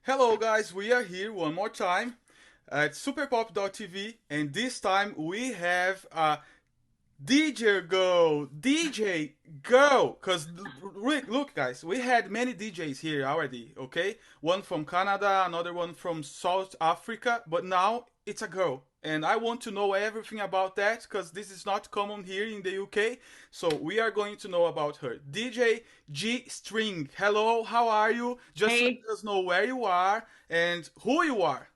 Hello guys, we are here one more time at superpop.tv, and this time we have a DJ girl, cause look guys, we had many DJs here already, okay? One from Canada, another one from South Africa, but now it's a girl. And I want to know everything about that because this is not common here in the UK. So we are going to know about her. DJ G String. Hello, how are you? Just let Hey, us know where you are and who you are.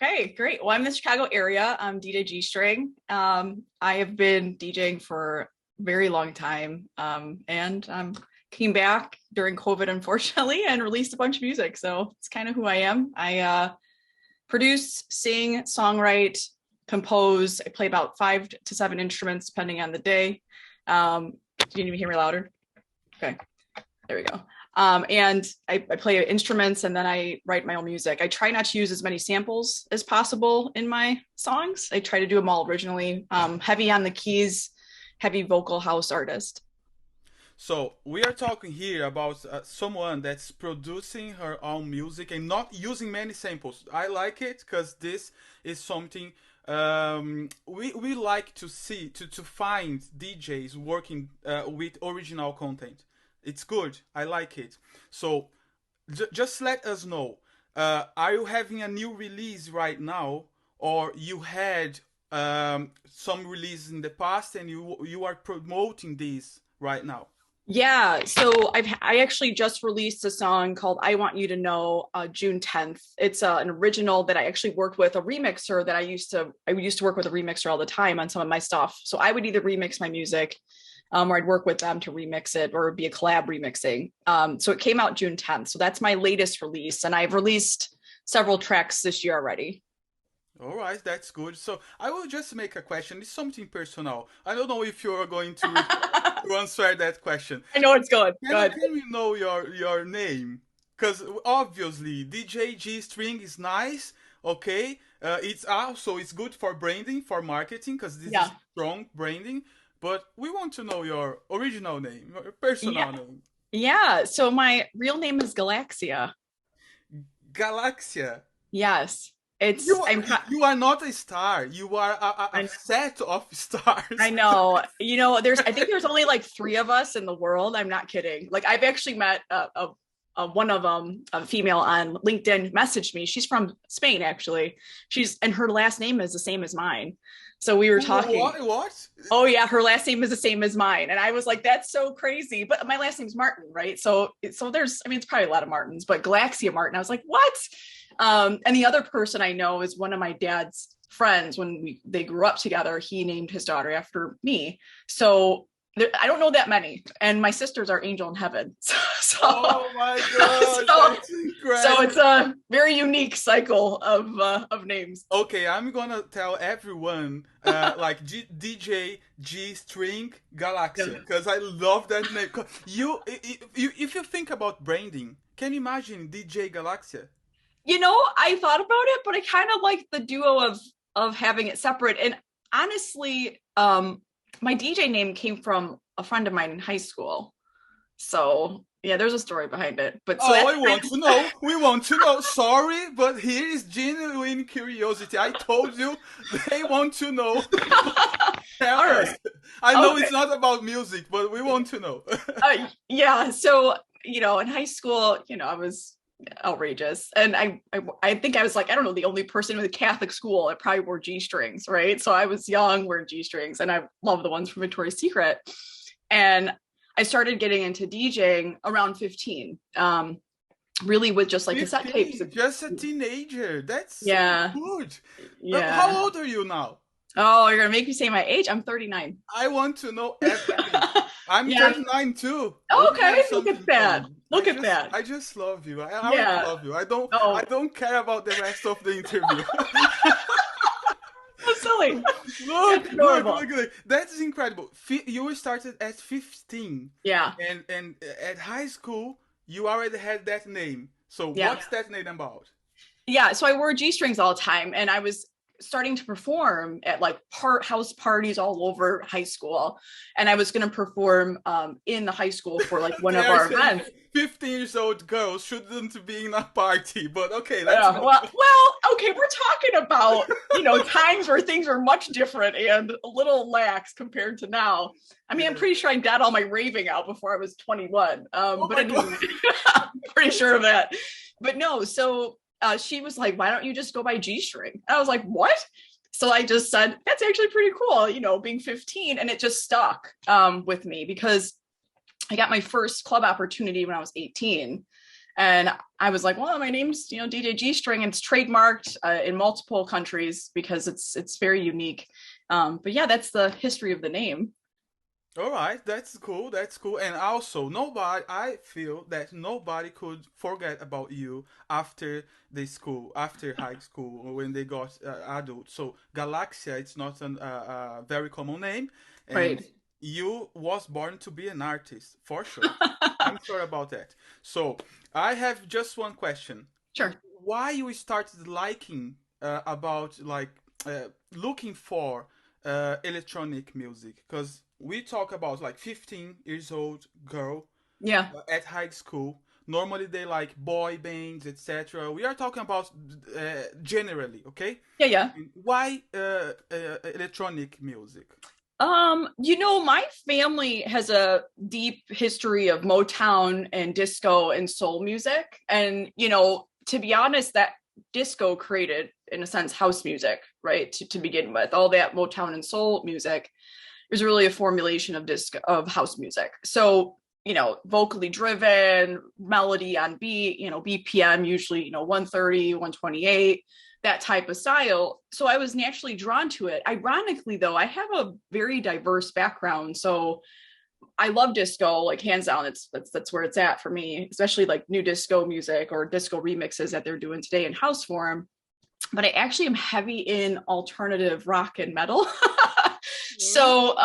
okay, great. Well, I'm in the Chicago area. I'm DJ G String. I have been DJing for a very long time, and came back during COVID, unfortunately, and released a bunch of music. So it's kind of who I am. I produce, sing, songwrite, compose. I play about 5 to 7 instruments depending on the day. Do you need to hear me louder? Okay, there we go. And I play instruments and then I write my own music. I try not to use as many samples as possible in my songs. I try to do them all originally. Heavy on the keys, heavy vocal house artist. So we are talking here about someone that's producing her own music and not using many samples. I like it because this is something we like to see to find DJs working with original content. It's good. I like it. So just let us know. Are you having a new release right now, or you had some release in the past and you are promoting this right now? Yeah, so I actually just released a song called "I Want You to Know" June 10th. It's an original that I actually worked with a remixer that I used to work with a remixer all the time on some of my stuff. So I would either remix my music, or I'd work with them to remix it, or it'd be a collab remixing. So it came out June 10th. So that's my latest release, and I've released several tracks this year already. All right, that's good. So I will just make a question. It's something personal. I don't know if you are going I to answer that question. know it's good. Good. Can we know your name? Because obviously DJ G String is nice. Okay, it's good for branding, for marketing, because this is Yeah. strong branding. But we want to know your original name, your personal Yeah. name. Yeah. So my real name is Galaxia. Galaxia. Yes. It's I'm You are not a star. You are a I set of I stars. know. I think there's only like 3 of us in the world. I'm not kidding. Like I've actually met one of them, a female on LinkedIn, messaged me. She's from Spain, actually. And her last name is the same as mine. So we were talking. What? What? Oh yeah, her last name is the same as mine, and I was like, "That's so crazy." But my last name's Martin, right? So there's, I mean, it's probably a lot of Martins, but Galaxia Martin. I was like, "What?" And the other person I know is one of my dad's friends. When they grew up together, he named his daughter after me. So I don't know that many, and my sisters are angel in heaven. Oh my God, So, that's so it's incredible. a very unique cycle of names. Okay, I'm gonna tell everyone, like DJ G String Galaxia, because I love that name. 'Cause if you think about branding, can you imagine DJ Galaxia? I thought about it, but I kind of like the duo of having it separate. And honestly, my DJ name came from a friend of mine in high school. So yeah, there's a story behind it. But so Oh, that's I want to know. We want to know. Sorry, but here is genuine curiosity. I told you they want to know. Tell all us. right. I know Okay. it's not about music, but we want to know. Yeah. So in high school, I was outrageous, and I think I was like, I don't know, the only person in the Catholic school that probably wore G strings, right? So I was young wearing G strings, and I love the ones from Victoria's Secret. And I started getting into DJing around 15, really with just like cassette tapes. 15, just a teenager. That's so Yeah, good. yeah. How old are you now? Oh, you're gonna make me say my age. I'm 39. I want to know everything. I'm Yeah. 39 too. We have Okay, look something at in that. common. Look at that. I just love you. I already Yeah. love you. I Oh, don't care about the rest of the interview. so silly. Look, That's look, adorable. look, look. That is incredible. You started at 15, Yeah. and at high school you already had that name. So Yeah. what's that name about? Yeah. So I wore G strings all the time, and I was starting to perform at like house parties all over high school, and I was going to perform in the high school for like one They of are our saying events. 15 years old girls shouldn't be in a party, but okay, let's Yeah, go. well, okay, we're talking about, times where things are much different and a little lax compared to now. I mean, I'm Yeah. pretty sure I got all my raving out before I was 21. Oh But my god. anyway, I'm pretty sure of that. But no, so she was like, why don't you just go by G string? And I was like, what? So I just said, that's actually pretty cool, being 15. And it just stuck with me because I got my first club opportunity when I was 18. And I was like, well, my name's, DJ G string. It's trademarked in multiple countries because it's very unique. But yeah, that's the history of the name. All right, that's cool. That's cool. And also, I feel that nobody could forget about you after the school, after high school, when they got adult. So, Galaxia, it's not a very common name, and Right. you was born to be an artist for sure. I'm sure about that. So, I have just one question. Sure. Why you started liking about like looking for electronic music? Because we talk about like 15 years old girl Yeah. at high school. Normally they like boy bands, etc. We are talking about generally, okay? Yeah. Yeah. Why electronic music? My family has a deep history of Motown and disco and soul music. And, to be honest, that disco created, in a sense, house music, right? To begin with, all that Motown and soul music is really a formulation of house music. So, vocally driven, melody on beat, BPM, usually, 130, 128, that type of style. So I was naturally drawn to it. Ironically, though, I have a very diverse background. So I love disco, like hands down. That's where it's at for me, especially like new disco music or disco remixes that they're doing today in house form. But I actually am heavy in alternative rock and metal. So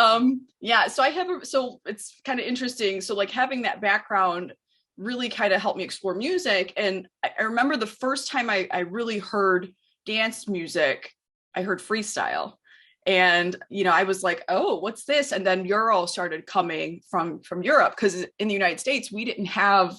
yeah, so it's kind of interesting. So like having that background really kind of helped me explore music. And I remember the first time I really heard dance music, I heard freestyle. And I was like, oh, what's this? And then Euro started coming from Europe, because in the United States we didn't have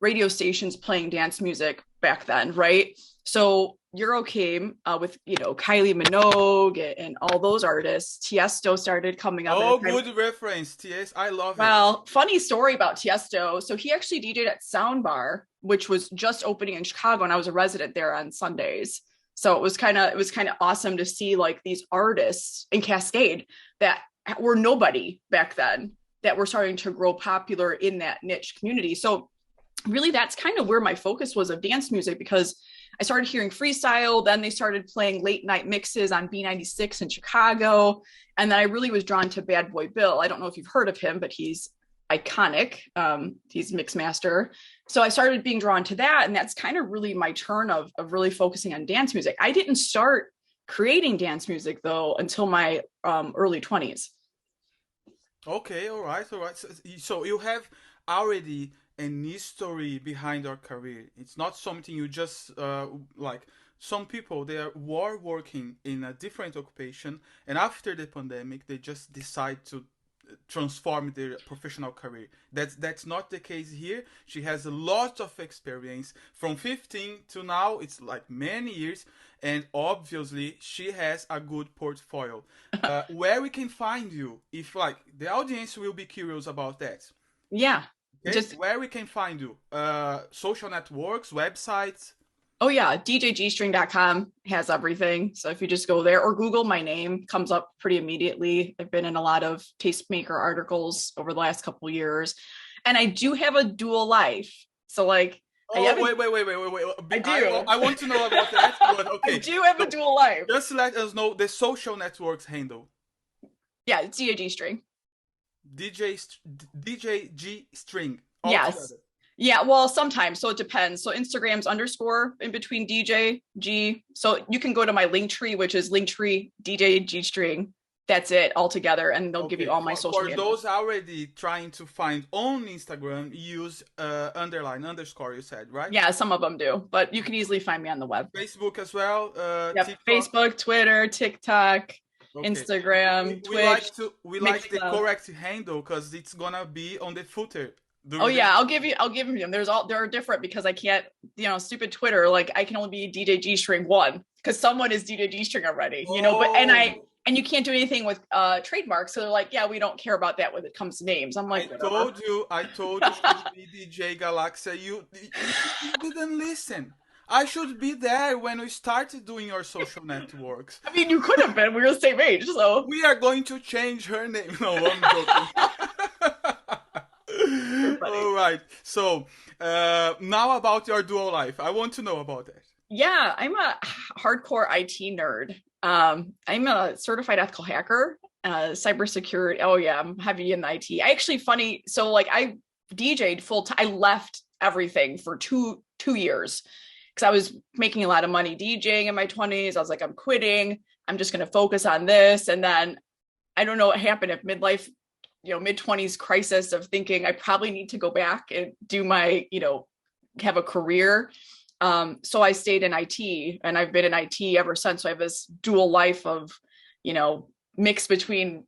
radio stations playing dance music back then, right? So Euro came with Kylie Minogue and all those artists. Tiesto started coming up at Oh, a time. good reference, TS. I love it. Well, funny story about Tiesto. So he actually DJed at Soundbar, which was just opening in Chicago, and I was a resident there on Sundays. So it was kind of awesome to see like these artists in Cascade that were nobody back then, that were starting to grow popular in that niche community. So really that's kind of where my focus was of dance music, because I started hearing freestyle. Then they started playing late night mixes on B96 in Chicago. And then I really was drawn to Bad Boy Bill. I don't know if you've heard of him, but he's iconic. He's mix master. So I started being drawn to that. And that's kind of really my turn of really focusing on dance music. I didn't start creating dance music though until my early 20s. Okay, all right, all right. So you have already an history behind your career. It's not something you just like. Some people were working in a different occupation, and after the pandemic, they just decide to transform their professional career. That's not the case here. She has a lot of experience from 15 to now. It's like many years, and obviously she has a good portfolio. Where we can find you, if like the audience will be curious about that. Yeah. Okay, Just where we can find you? Social networks, websites. Oh yeah, djgstring.com has everything. So if you just go there or Google my name, comes up pretty immediately. I've been in a lot of tastemaker articles over the last couple of years. And I do have a dual life. So like Oh, wait. I do. I want to know about that. But I okay, do have a so dual life. just let us know the social networks handle. Yeah, it's DJG string. DJ G string all Yes. together. Yeah, well, sometimes. So it depends. So Instagram's underscore in between DJ G. So you can go to my link tree, which is Linktree DJ G string. That's it altogether, and they'll give you Okay, all my social for handles. those already trying to find on Instagram, use underline underscore. You said right? Yeah, some of them do, but you can easily find me on the web. Facebook as well, Yep, TikTok. Facebook, Twitter, TikTok, Okay, Instagram, we like Twitch, to we like the Mixer. correct handle because it's gonna be on the footer Oh during the. yeah, I'll give you them. They're different because I can't, stupid Twitter, like I can only be DJ G string one because someone is DJ G string already, but Oh, and you can't do anything with trademarks. So they're like, yeah, we don't care about that when it comes to names. I'm like, whatever. I told you should be DJ Galaxia. You didn't listen. I should be there when we started doing our social networks. I mean, you could have been. We were the same age, so We are going to change her name. No, I'm joking. you're funny. All right. So now about your dual life. I want to know about that. Yeah, I'm a hardcore IT nerd. I'm a certified ethical hacker, cybersecurity. Oh yeah, I'm heavy in IT. I actually funny. So like I DJ'd full time. I left everything for two years because I was making a lot of money DJing in my 20s. I was like, I'm quitting. I'm just going to focus on this. And then I don't know what happened if midlife, mid 20s crisis of thinking I probably need to go back and do my, have a career. So I stayed in IT and I've been in IT ever since. So I have this dual life of, you know, mix between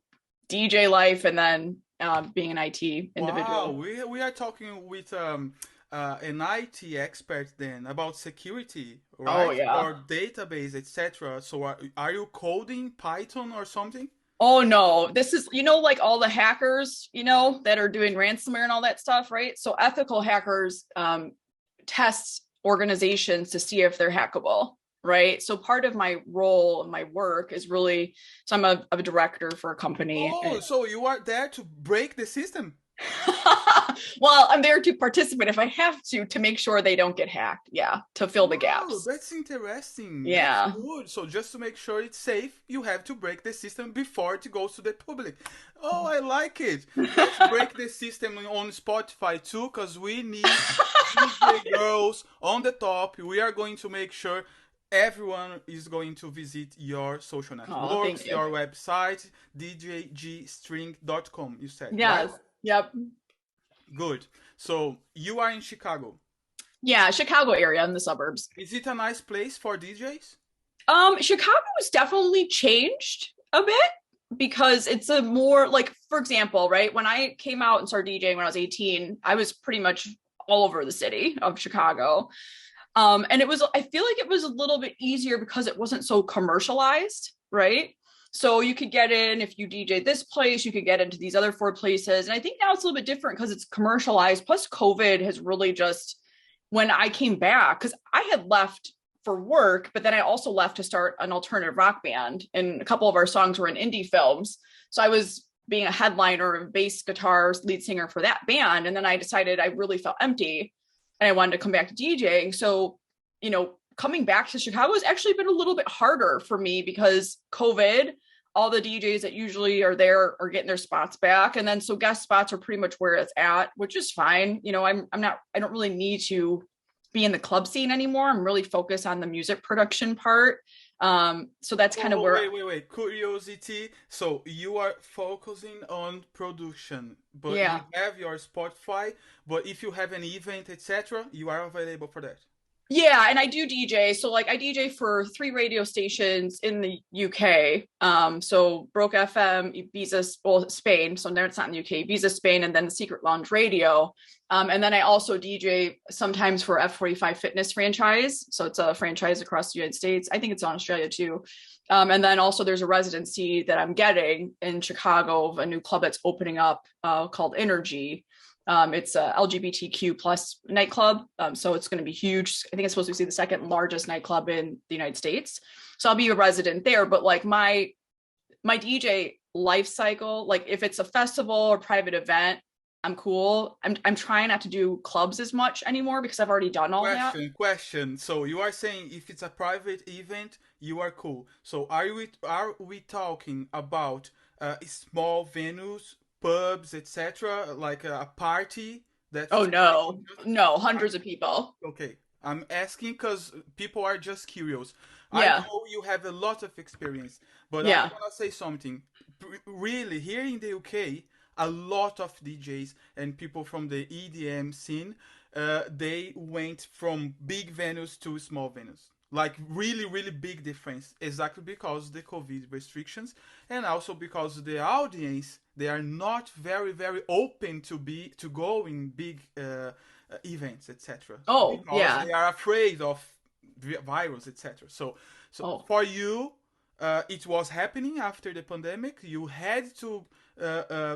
DJ life and then being an IT Wow, individual. we are talking with an IT expert then about security, Oh right? yeah. Or database, etc. So are you coding Python or something? Oh no, this is, like all the hackers, that are doing ransomware and all that stuff, right? So ethical hackers test organizations to see if they're hackable, right? So part of my role and my work is really, so I'm a director for a company. Oh, so you are there to break the system? Well, I'm there to participate if I have to make sure they don't get hacked. Yeah, to fill the Wow, gaps. that's interesting. That's Yeah. good. So just to make sure it's safe, you have to break the system before it goes to the public. Oh, I like it. Let's break the system on Spotify too, because we need DJ girls on the top. We are going to make sure everyone is going to visit your social Oh, thank networks, you. your website, djgstring.com, you said, right? Yes. Yep. Good. So you are in Chicago. Yeah, Chicago area in the suburbs. Is it a nice place for DJs? Chicago has definitely changed a bit because it's a more like, for example, right? When I came out and started DJing when I was 18, I was pretty much all over the city of Chicago. And I feel like it was a little bit easier because it wasn't so commercialized, right? So you could get in if you DJ this place, you could get into these other four places. And I think now it's a little bit different because it's commercialized. Plus, COVID has really just, when I came back, because I had left for work, but then I also left to start an alternative rock band. And a couple of our songs were in indie films. So I was being a headliner, bass guitar lead singer for that band. And then I decided I really felt empty and I wanted to come back to DJing. So, coming back to Chicago has actually been a little bit harder for me because COVID, all the DJs that usually are there are getting their spots back. And then so guest spots are pretty much where it's at, which is fine. I don't really need to be in the club scene anymore. I'm really focused on the music production part. So that's kind of Oh, where, wait. Curiosity. So you are focusing on production, but you yeah. have your Spotify. But if you have an event, etc., you are available for that. Yeah, and I do DJ. So like I DJ for 3 radio stations in the UK. So Broke FM, Ibiza, well, Spain. So there it's not in the UK, Ibiza, Spain, and then the Secret Lounge Radio. And then I also DJ sometimes for F45 Fitness franchise. So it's a franchise across the United States. I think it's on Australia too. And then also there's a residency that I'm getting in Chicago of a new club that's opening up called Energy. It's a LGBTQ plus nightclub. So it's going to be huge. I think it's supposed to be the second largest nightclub in the United States. So I'll be a resident there. But like my DJ life cycle, like if it's a festival or private event, I'm cool. I'm trying not to do clubs as much anymore because I've already done all that. Question. So you are saying if it's a private event, you are cool. So are we talking about small venues, pubs, etc., like a party Oh that's no, no, uh, hundreds of people. okay. I'm asking because people are just curious. I Yeah. know you have a lot of experience, but I Yeah. want to say something. Really, here in the UK, a lot of DJs and people from the EDM scene, they went from big venues to small venues. Like really, really big difference. Exactly because the COVID restrictions, and also because the audience, they are not very, very open to go in big events, etc. Oh, Because yeah. they are afraid of virus, etc. So Oh. for you, it was happening after the pandemic. You had to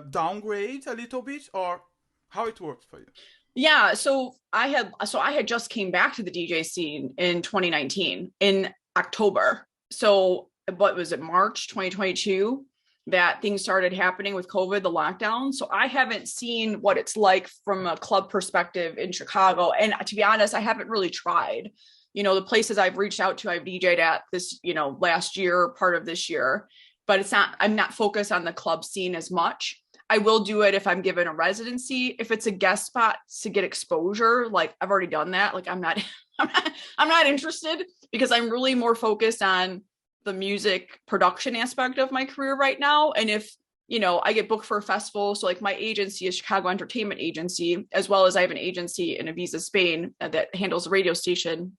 downgrade a little bit, or how it worked for you? Yeah, so I had just came back to the DJ scene in 2019 in October. So what was it, March 2022 that things started happening with COVID, the lockdown. So I haven't seen what it's like from a club perspective in Chicago. And to be honest, I haven't really tried. The places I've reached out to, I've DJ'd at this, last year, part of this year, but I'm not focused on the club scene as much. I will do it if I'm given a residency. If it's a guest spot to get exposure, like I've already done that. Like I'm not, I'm not interested because I'm really more focused on the music production aspect of my career right now. And if I get booked for a festival, so like my agency is Chicago Entertainment Agency, as well as I have an agency in Ibiza, Spain, that handles a radio station.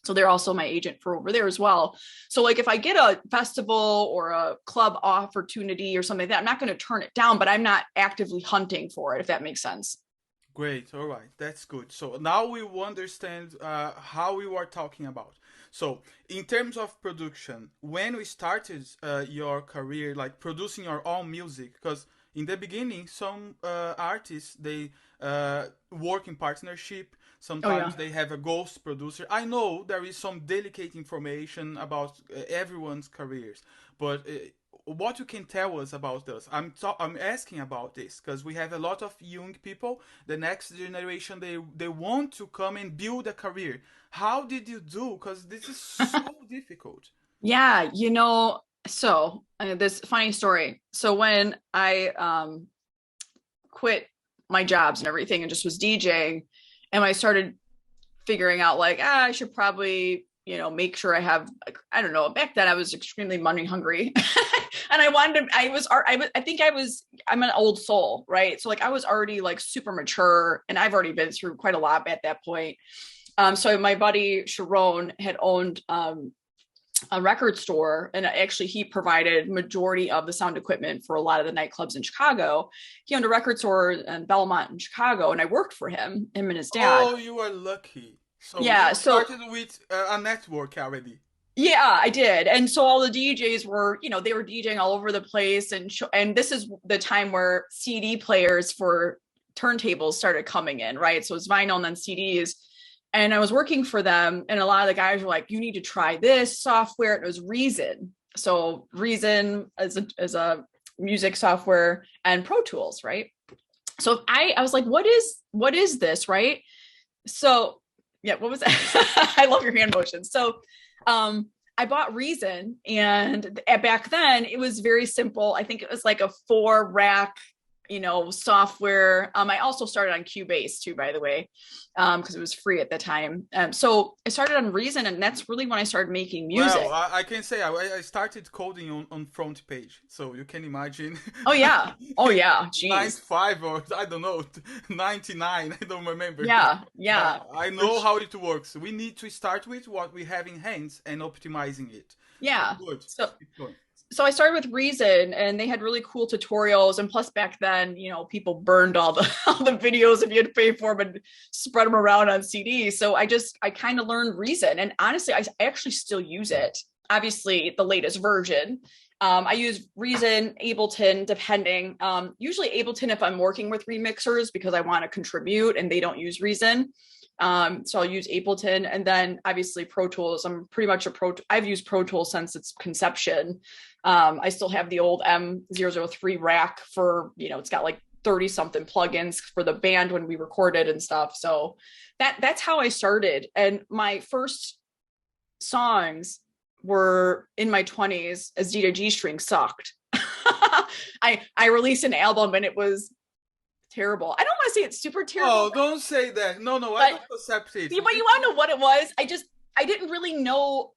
So they're also my agent for over there as well. So like if I get a festival or a club opportunity or something like that, I'm not going to turn it down, but I'm not actively hunting for it, if that makes sense. Great. All right. That's good. So now we will understand how we were talking about. So, in terms of production, when we started your career, like producing your own music, because in the beginning, some artists they work in partnership. Oh yeah. Sometimes they have a ghost producer. I know there is some delicate information about everyone's careers, but what you can tell us about this? I'm asking about this because we have a lot of young people. The next generation, they want to come and build a career. How did you do? Because this is so difficult. Yeah, so this funny story. So when I quit my jobs and everything and just was DJing, and I started figuring out like, I should probably, make sure I have, like, I don't know, back then I was extremely money hungry. And I'm an old soul, right? So like I was already like super mature and I've already been through quite a lot at that point. So my buddy Sharon had owned a record store, and actually he provided majority of the sound equipment for a lot of the nightclubs in Chicago. He owned a record store in Belmont in Chicago, and I worked for him and his dad. Oh, you are lucky. So you Yeah, so started with a network already. yeah, I did. And so all the DJs were, they were DJing all over the place, and this is the time where CD players for turntables started coming in, right? So it's vinyl and then CDs. And I was working for them, and a lot of the guys were like, "You need to try this software." It was Reason. So Reason as a music software, and Pro Tools, right? So I was like, what is this, right? So yeah, what was that? I love your hand motions. So I bought Reason, and back then it was very simple. I think it was like a 4 rack, software. I also started on Cubase too, by the way, because it was free at the time. So I started on Reason, and that's really when I started making music. Well, I can say I started coding on front page, so you can imagine. Oh yeah, oh yeah, geez, 95 or I don't know, 99. I don't remember. yeah, yeah, I know how it works. We need to start with what we have in hands and optimizing it. yeah. Good. So Keep going. so I started with Reason, and they had really cool tutorials. And plus back then, people burned all the all the videos if you had to pay for them and spread them around on CDs. So I kind of learned Reason, and honestly, I actually still use it. Obviously, the latest version. I use Reason, Ableton, depending. Usually Ableton if I'm working with remixers because I want to contribute and they don't use Reason. So I'll use Ableton, and then obviously Pro Tools. I'm pretty much I've used Pro Tools since its conception. I still have the old M003 rack for, it's got like 30 something plugins for the band when we recorded and stuff. So that's how I started. And my first songs were in my 20s as DJ G String sucked. I released an album and it was terrible. I don't want to say it's super terrible. Oh, don't say that. No, I don't accept it. But you want to know what it was? I didn't really know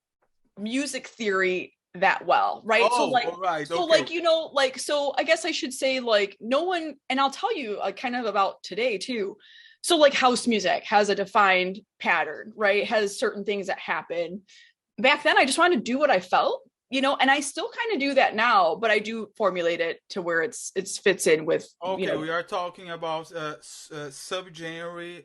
music theory that well, right? Oh, all right. so Okay. like, you know, like, so I guess I should say, like, no one, and I'll tell you kind of about today too. So like house music has a defined pattern, right? Has certain things that happen. Back then I just wanted to do what I felt, you know, and I still kind of do that now, but I do formulate it to where it's fits in with, you Okay, know. we are talking about subgenre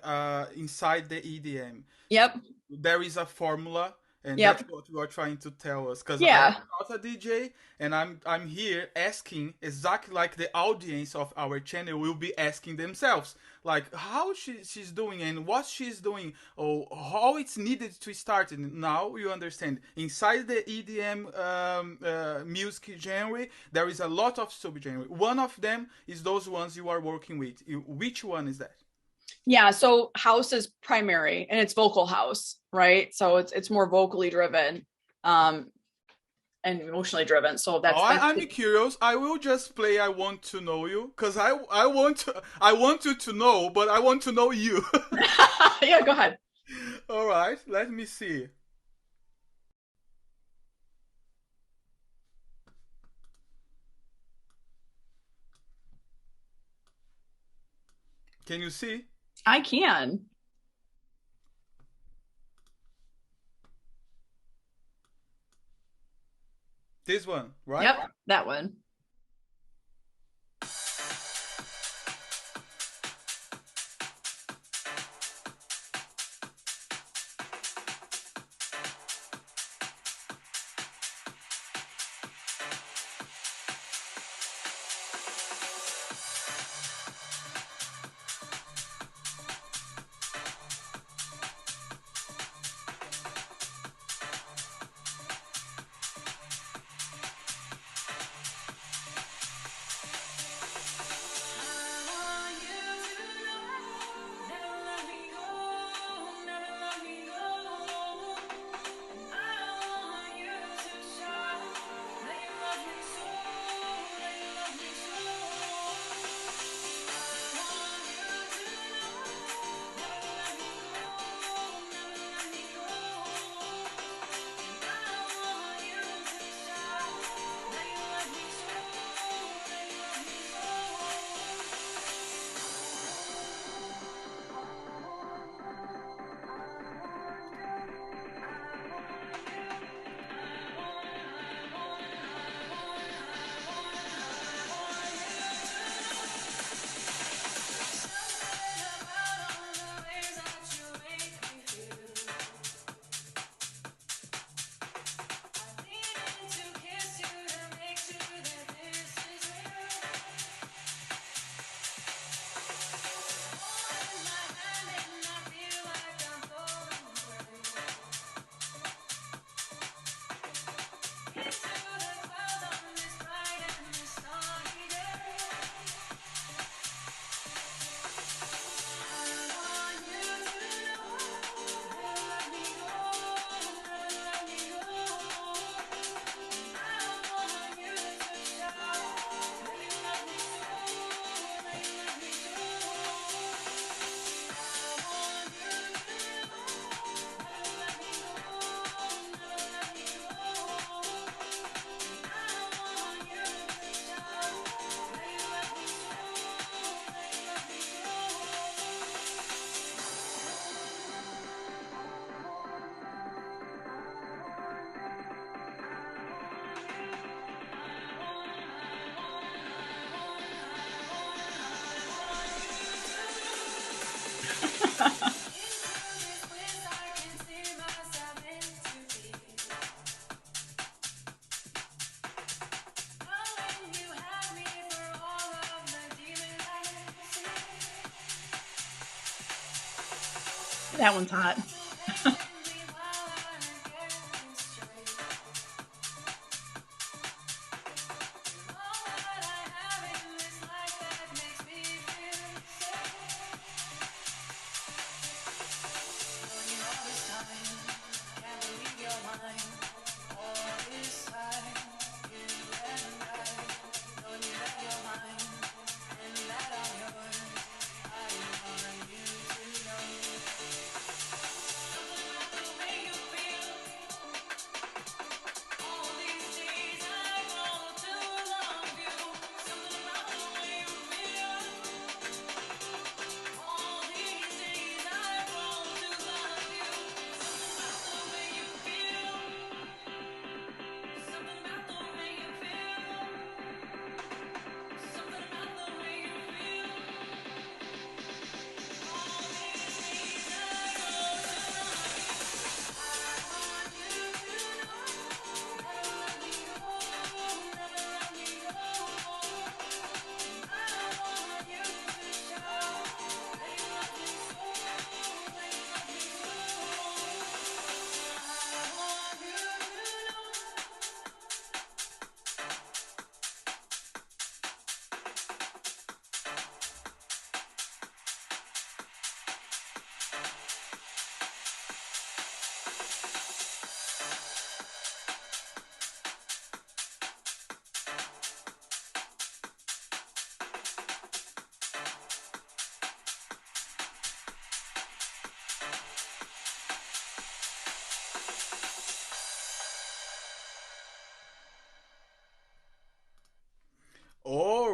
inside the EDM. Yep. There is a formula, and that's Yep. what you are trying to tell us. Because I am Yeah. not a DJ, and I'm here asking exactly like the audience of our channel will be asking themselves, like how she's doing and what she's doing, or how it's needed to start. And now you understand. Inside the EDM music genre, there is a lot of subgenre. One of them is those ones you are working with. Which one is that? Yeah, so house is primary and it's vocal house, right? So it's more vocally driven, um and emotionally driven. So Oh, that's I'm curious. I will just play I Want to Know You because I want you to know, but I want to know you. yeah, go ahead. All right, let me see. Can you see I can. this one, right? Yep, that one. That one's hot.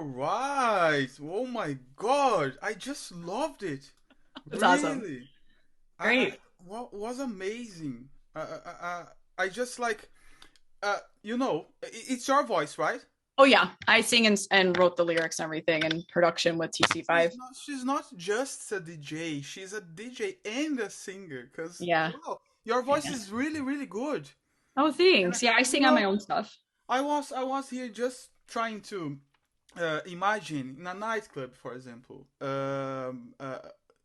right. Oh my God. I just loved it. That's awesome. Really. I Great. what was amazing. I just like, it's your voice, right? Oh yeah, I sing and wrote the lyrics and everything and production with TC5. She's not just a DJ. She's a DJ and a singer. Cause Yeah. wow, your voice Yeah. is really really good. Oh, And thanks. Yeah, I you sing on my know, own stuff. I was here just trying to imagine in a nightclub, for example,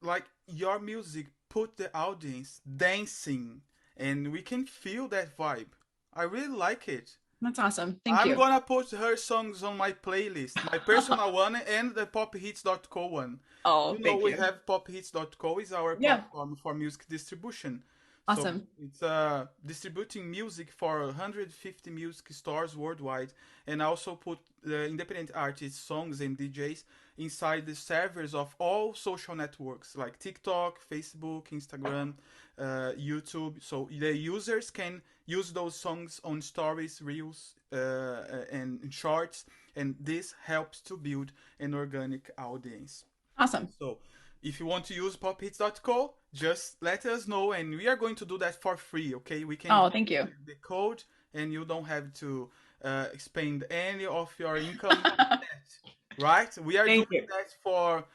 like your music put the audience dancing, and we can feel that vibe. I really like it. That's awesome. Thank I'm you. gonna put her songs on my playlist, my personal one and the pophits.co one. Oh, thank We you. have pophits.co is our Yeah. platform for music distribution. So Awesome. it's distributing music for 150 music stores worldwide, and also put the independent artists, songs, and DJs inside the servers of all social networks like TikTok, Facebook, Instagram, YouTube. So the users can use those songs on stories, reels, and shorts, and this helps to build an organic audience. Awesome. So if you want to use pophits.co, just let us know, and we are going to do that for free. Okay, we can Oh, give thank you you. the code, and you don't have to spend any of your income on that, right? We are doing Thank you. that for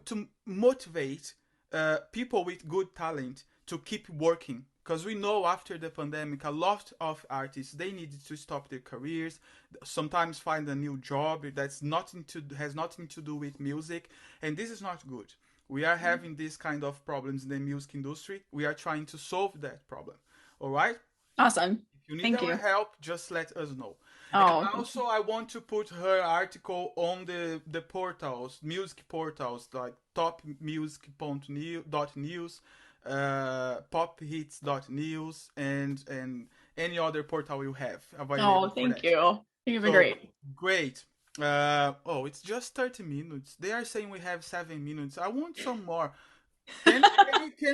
to motivate people with good talent to keep working, because we know after the pandemic a lot of artists they needed to stop their careers, sometimes find a new job that's nothing to has nothing to do with music, and this is not good. We are having these kind of problems in the music industry. We are trying to solve that problem. All right, Awesome. if you need Thank our you. help, just let us know. And Oh, thank you. also, I want to put her article on the portals, music portals like topmusic.news, pophits.news, and any other portal you have Oh, available for thank that. you. You've been So great. great. Oh, it's just 30 minutes. They are saying we have 7 minutes. I want some more. Can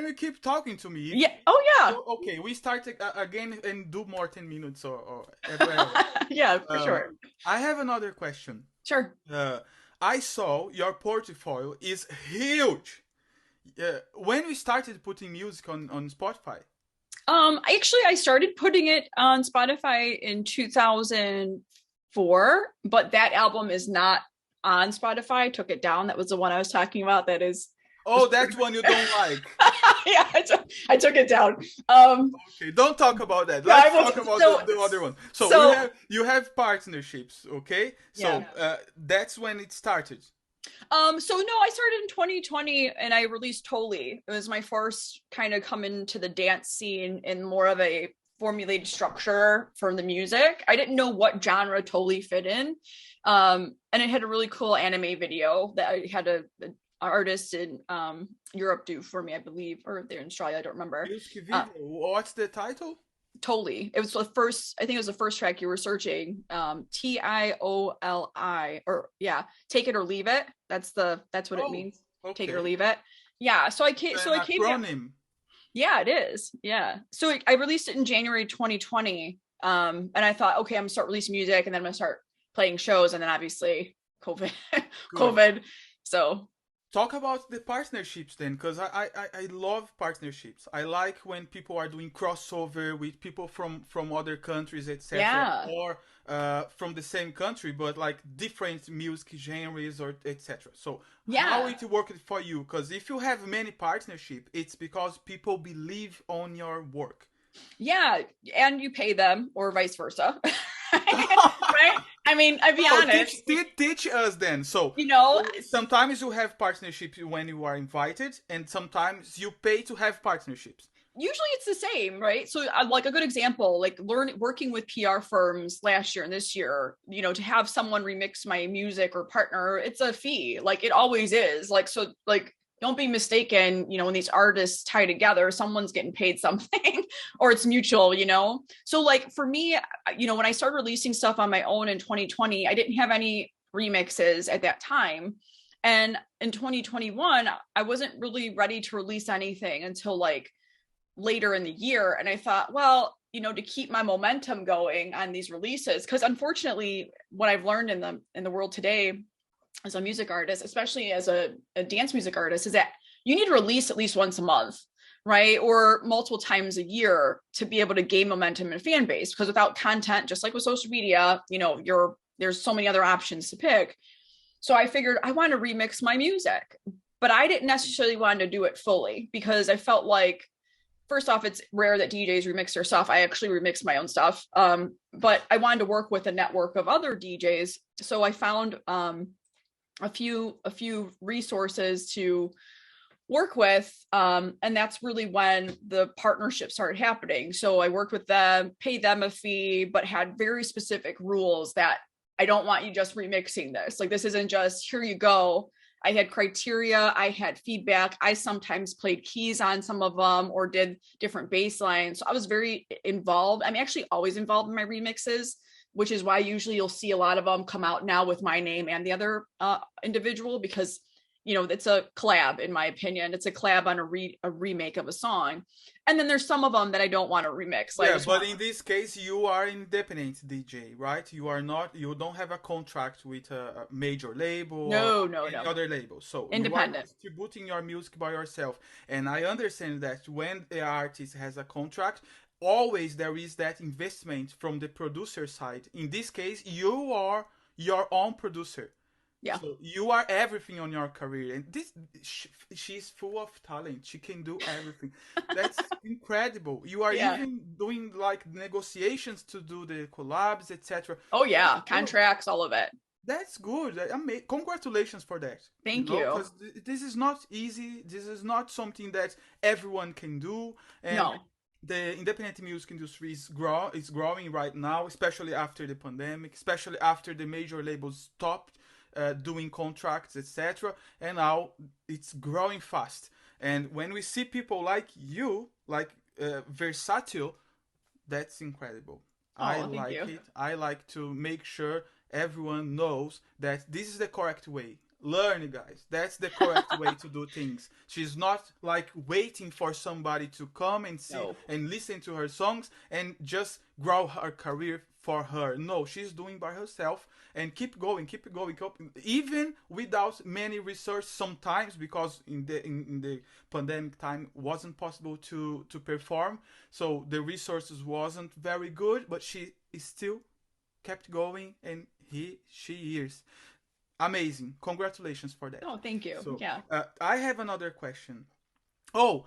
we keep talking to me? Yeah. Oh, yeah. Okay, we start again and do more 10 minutes or whatever. Yeah, for Um, sure. I have another question. Sure. Uh, I saw your portfolio is huge. When we started putting music on Spotify. Actually, I started putting it on Spotify in 2004, but that album is not on Spotify. I took it down. That was the one I was talking about. That is Oh, was that's one you don't like. yeah, I took it down. Okay, don't talk about that. Yeah, I Let's will. talk about So, the other one. So so you have partnerships, okay? So yeah. that's when it started. So no, I started in 2020 and I released Totally. It was my first kind of come into the dance scene in more of a formulated structure for the music. I didn't know what genre Totally fit in. And it had a really cool anime video that I had an artist in Europe do for me, I believe, or they're in Australia, I don't remember. Music Uh, video. What's the title? Totally. It was the first, I think it was the first track you were searching. Tioli, or yeah, take it or leave it. That's what it Oh, means. Take it or okay. leave it. Yeah. So An I came down. acronym. Yeah, it is. Yeah. So I released it in January 2020. And I thought, okay, I'm gonna start releasing music and then I'm gonna start playing shows. And then obviously COVID, Good. COVID. So Talk about the partnerships then, because I love partnerships. I like when people are doing crossover with people from other countries, etc., yeah. or from the same country but like different music genres or etc. So how Yeah. it worked for you? Because if you have many partnership, it's because people believe on your work. Yeah. And you pay them or vice versa. Right? I mean, I'd be Oh, teach, honest, teach, teach us then. So you know, sometimes you have partnerships when you are invited, and sometimes you pay to have partnerships. usually it's the same, right? So like a good example, like working with PR firms last year and this year, to have someone remix my music or partner, it's a fee. Like it always is. Like, so like don't be mistaken, when these artists tie together, someone's getting paid something or it's mutual. So like for me, when I started releasing stuff on my own in 2020, I didn't have any remixes at that time. And in 2021, I wasn't really ready to release anything until like later in the year. And I thought, well, to keep my momentum going on these releases, because unfortunately what I've learned in the world today as a music artist, especially as a dance music artist, is that you need to release at least once a month, right? Or multiple times a year to be able to gain momentum and fan base. Because without content, just like with social media, there's so many other options to pick. So I figured I want to remix my music, but I didn't necessarily want to do it fully because I felt like, first off, it's rare that DJs remix their stuff. I actually remix my own stuff. But I wanted to work with a network of other DJs. So I found a few resources to work with, and that's really when the partnership started happening. So I worked with them, paid them a fee, but had very specific rules that I don't want you just remixing this. Like, this isn't just here you go. I had criteria, I had feedback. I sometimes played keys on some of them or did different bass lines. So I was very involved. I'm actually always involved in my remixes, which is why usually you'll see a lot of them come out now with my name and the other individual, because it's a collab. In my opinion, it's a collab on a remake of a song. And then there's some of them that I don't want to remix. Yeah, but in this case, you are independent DJ, right? You don't have a contract with a major label or No. any other label. So you are Independent. distributing your music by yourself. And I understand that when the artist has a contract, always there is that investment from the producer side. In this case, you are your own producer. Yeah. So you are everything on your career, and she's full of talent. She can do everything. That's incredible. You are Yeah. even doing like negotiations to do the collabs, etc. Oh yeah, contracts, all of it. That's good. Congratulations for that. Thank you. Because this is not easy. This is not something that everyone can do. And no. The independent music industry is growing right now, especially after the pandemic, especially after the major labels stopped doing contracts, etc. And now it's growing fast. And when we see people like you, like versatile, that's incredible. I like it. I like to make sure everyone knows that this is the correct way. Learn, guys. That's the correct way to do things. She's not like waiting for somebody to come and see and listen to her songs and just grow her career for her. No, she's doing by herself, and keep going, even without many resources sometimes, because in the pandemic time wasn't possible to perform, so the resources wasn't very good, but she still kept going, and she is amazing. Congratulations for that. Oh, thank you. So, yeah. I have another question. Oh,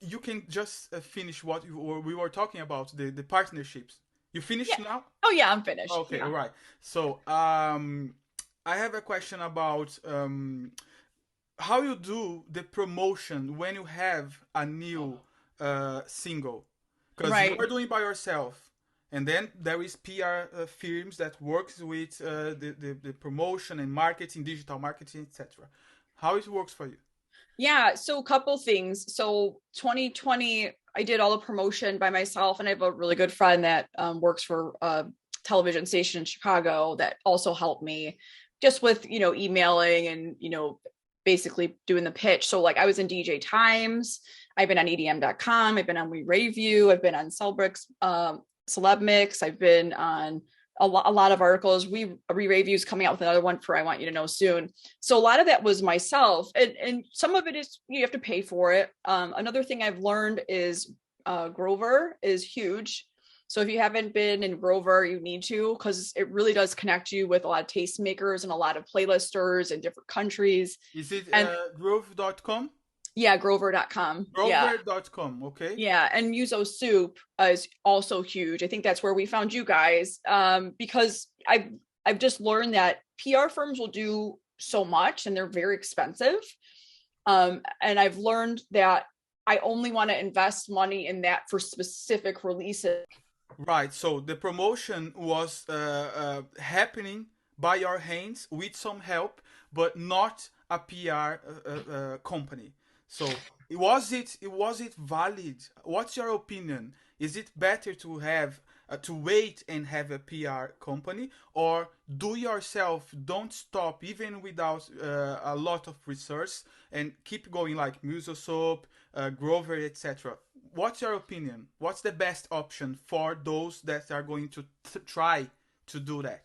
you can just finish what we were talking about, the partnerships. You finished now? Oh yeah, I'm finished. Okay, yeah. all right. So, I have a question about how you do the promotion when you have a new single, because you are doing by yourself, and then there is PR firms that works with the promotion and marketing, digital marketing, etc. How it works for you? Yeah, so a couple things. So 2020, I did all the promotion by myself, and I have a really good friend that works for a television station in Chicago that also helped me just with, emailing and, basically doing the pitch. So like I was in DJ Times, I've been on EDM.com, I've been on We Rave You, I've been on Celebrix, Celeb Mix, I've been on a lot of articles. We Reviews coming out with another one for I Want You to Know Soon. So a lot of that was myself, and some of it is you have to pay for it. Another thing I've learned is Grover is huge. So if you haven't been in Grover, you need to, because it really does connect you with a lot of tastemakers and a lot of playlisters in different countries. Is it Groove.com? Yeah, Grover.com. Grover.com, yeah. Okay. Yeah, and Muso Soup is also huge. I think that's where we found you guys, because I've just learned that PR firms will do so much and they're very expensive. And I've learned that I only want to invest money in that for specific releases. Right. So the promotion was happening by your hands with some help, but not a PR company. So was it valid? What's your opinion? Is it better to have to wait and have a PR company, or do yourself, don't stop even without a lot of research, and keep going like Musosoap, Grover, etc. What's your opinion? What's the best option for those that are going to try to do that?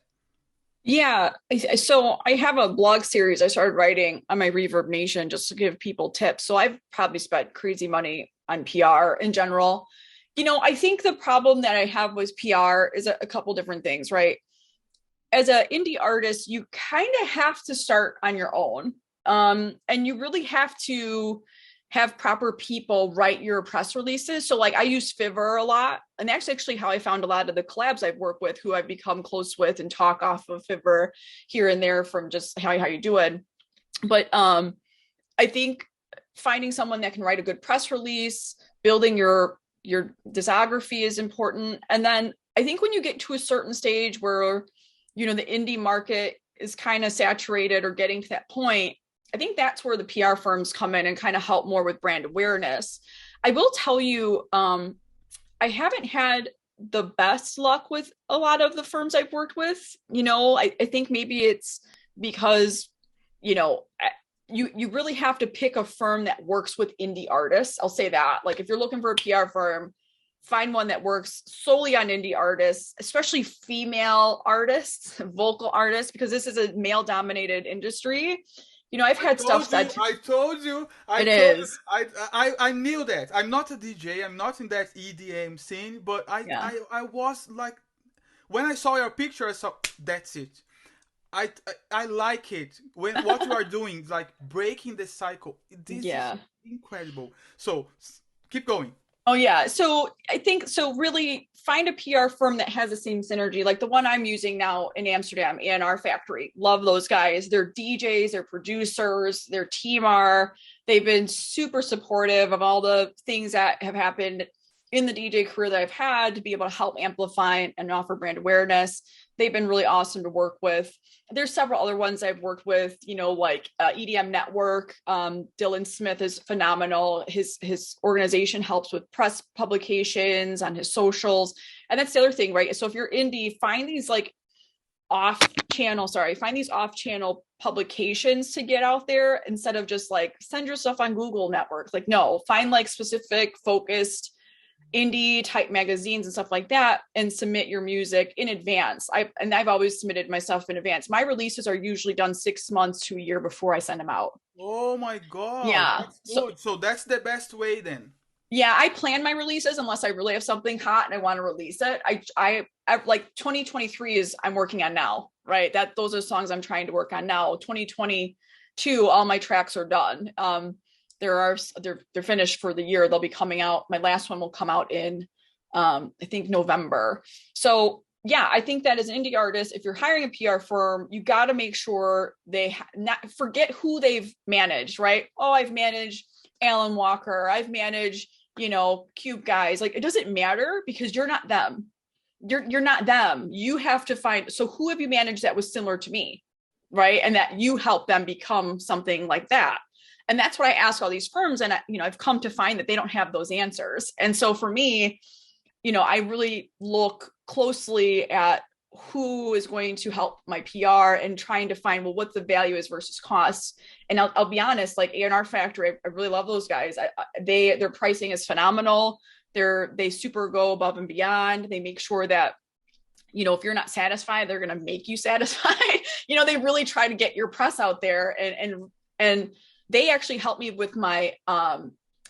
Yeah, so I have a blog series I started writing on my Reverb Nation just to give people tips. So I've probably spent crazy money on PR in general. I think the problem that I have with PR is a couple different things, right? As an indie artist, you kind of have to start on your own. And you really have to have proper people write your press releases. So like I use Fiverr a lot. And that's actually how I found a lot of the collabs I've worked with who I've become close with and talk off of Fiverr here and there from just how you doing. But I think finding someone that can write a good press release, building your discography is important. And then I think when you get to a certain stage where the indie market is kind of saturated or getting to that point, I think that's where the PR firms come in and kind of help more with brand awareness. I will tell you, I haven't had the best luck with a lot of the firms I've worked with. I think maybe it's because, you know, you really have to pick a firm that works with indie artists. I'll say that. Like if you're looking for a PR firm, find one that works solely on indie artists, especially female artists, vocal artists, because this is a male dominated industry. I've had stuff said I told you, it is. I knew that. I'm not a DJ. I'm not in that EDM scene, but Yeah. I was like, when I saw your picture, I saw that's it. I like it when what you are doing, like breaking the cycle. This is Yeah. incredible. So keep going. Oh yeah. So I think so really find a PR firm that has the same synergy. Like the one I'm using now in Amsterdam, A&R Factory. Love those guys. They're DJs, they're producers, their team are. They've been super supportive of all the things that have happened in the DJ career that I've had to be able to help amplify and offer brand awareness. They've been really awesome to work with. There's several other ones I've worked with, like EDM Network. Dylan Smith is phenomenal. His organization helps with press publications on his socials. And that's the other thing, right? So if you're indie, find these off channel publications to get out there instead of just like send your stuff on Google networks. Like, no, find like specific focused indie type magazines and stuff like that and submit your music in advance. I've always submitted my stuff in advance. My releases are usually done 6 months to a year before I send them out. Oh my God, Yeah. that's So good. So that's the best way then. yeah, I plan my releases unless I really have something hot and I want to release it. I like 2023 is I'm working on now, right? Those are songs I'm trying to work on now. 2022, all my tracks are done. They're finished for the year. They'll be coming out. My last one will come out in I think November. So yeah, I think that as an indie artist, if you're hiring a PR firm, you got to make sure not forget who they've managed, right? Oh, I've managed Alan Walker. I've managed, Cube guys. Like it doesn't matter because you're not them. You're not them. You have to find, so who have you managed that was similar to me, right? And that you help them become something like that. And that's what I ask all these firms. And I've come to find that they don't have those answers. And so for me, I really look closely at who is going to help my PR and trying to find, well, what the value is versus cost. And I'll be honest, like A&R Factory, I really love those guys. Their pricing is phenomenal. They super go above and beyond. They make sure that, if you're not satisfied, they're going to make you satisfied. They really try to get your press out there and they actually helped me with my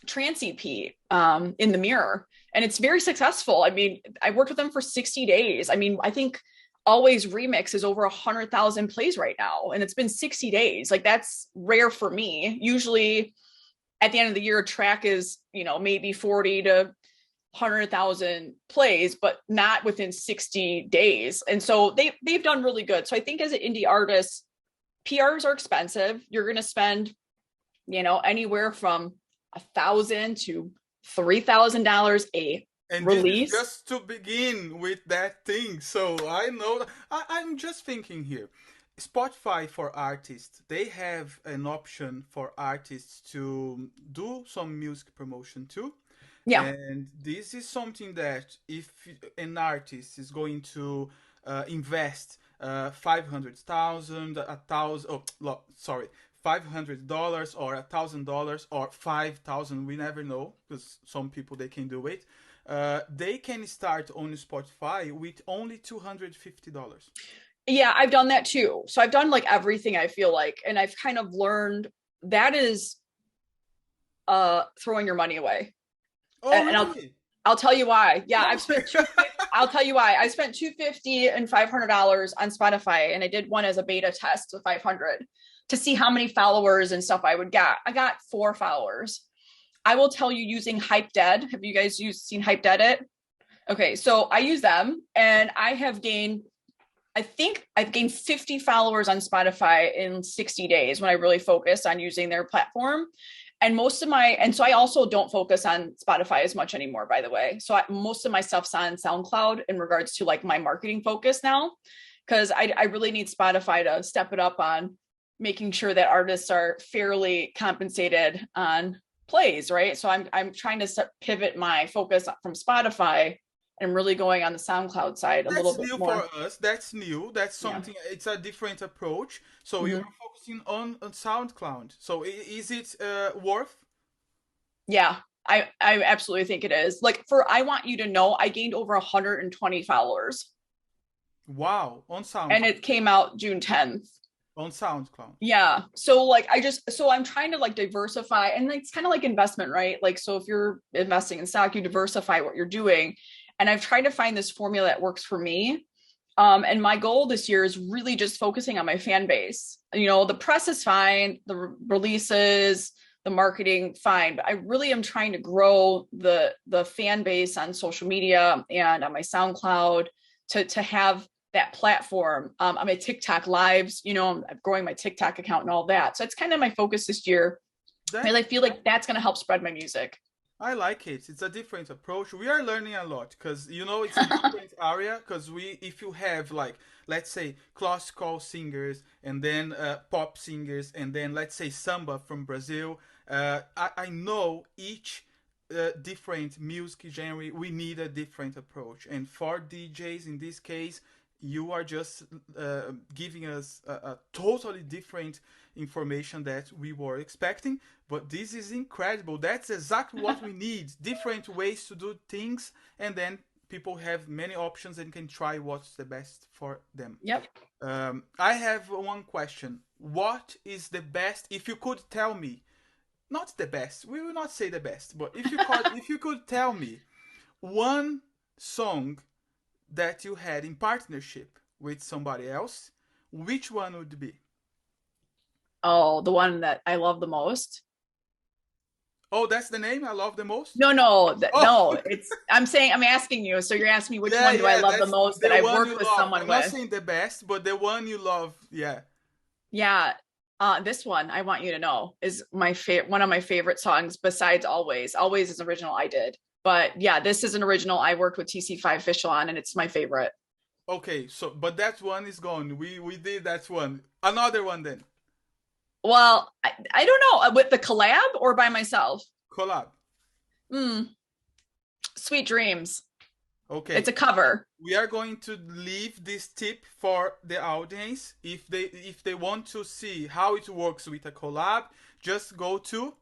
trance EP in the mirror. And it's very successful. I mean, I worked with them for 60 days. I mean, I think Always Remix is over 100,000 plays right now. And it's been 60 days. Like that's rare for me. Usually at the end of the year, a track is, maybe 40 to 100,000 plays, but not within 60 days. And so they've done really good. So I think as an indie artist, PRs are expensive. You're going to spend anywhere from $1,000 to $3,000 a And this is release. just to begin with that thing. So I know I'm just thinking here. Spotify for artists, they have an option for artists to do some music promotion too. Yeah. And this is something that if an artist is going to invest 500,000, a thousand, sorry, $500 or $1,000 or 5,000, we never know because some people they can do it. They can start on Spotify with only $250. Yeah, I've done that too. So I've done like everything I feel like, and I've kind of learned that is throwing your money away. Oh, And really? I'll tell you why. Yeah, No. I've spent I'll tell you why. I spent $250 and $500 on Spotify, and I did one as a beta test with 500 to see how many followers and stuff I would get. I got 4 followers. I will tell you, using Hype Dead. Have you guys seen Hype Dead it? Okay, so I use them, and I think I've gained 50 followers on Spotify in 60 days when I really focused on using their platform. And so I also don't focus on Spotify as much anymore, by the way. So most of my stuff's on SoundCloud in regards to like my marketing focus now, because I really need Spotify to step it up on making sure that artists are fairly compensated on plays, right? So I'm trying to pivot my focus from Spotify and really going on the SoundCloud side a little That's bit new more. for us. That's new. That's Yeah. something. It's a different approach. So you Mm-hmm. are focusing on SoundCloud. So is it worth? Yeah, I absolutely think it is. Like for I Want You to Know, I gained over 120 followers, Wow, on and SoundCloud. it came out June 10th. On SoundCloud. Yeah. So like so I'm trying to like diversify, and it's kind of like investment, right? Like so if you're investing in stock, you diversify what you're doing. And I've tried to find this formula that works for me. And my goal this year is really just focusing on my fan base. You know, the press is fine, the releases, the marketing, fine. But I really am trying to grow the fan base on social media and on my SoundCloud to have that platform. On my TikTok lives, you know, I'm growing my TikTok account and all that. So it's kind of my focus this year. That And I feel like that's going to help spread my music. I like it. It's a different approach. We are learning a lot because it's a different area. Because if you have like, let's say classical singers and then pop singers and then let's say samba from Brazil, I know each different music genre we need a different approach. And for DJs in this case, you are just giving us a totally different information that we were expecting, but this is incredible. That's exactly what we need. Different ways to do things, and then people have many options and can try what's the best for them. Yep. I have one question. What is the best? If you could tell me, not the best. We will not say the best, but if you could tell me one song that you had in partnership with somebody else, which one would it be? Oh, the one that I love the most. Oh, that's the name I love the most? Oh, No, I'm asking you. So you're asking me which yeah, one do I yeah, love the that's most that the I've one worked you with love. someone I'm not with? saying the best, but the one you love. Yeah. Yeah. This one, I Want You to Know, is one of my favorite songs besides Always. Always is original I did. But yeah, this is an original I worked with TC5 Official on, and it's my favorite. Okay, so but that one is gone. We did that one. Another one then. Well, I don't know, with the collab or by myself. Collab. Hmm. Sweet Dreams. It's Okay. a cover. We are going to leave this tip for the audience. If they want to see how it works with a collab, just go to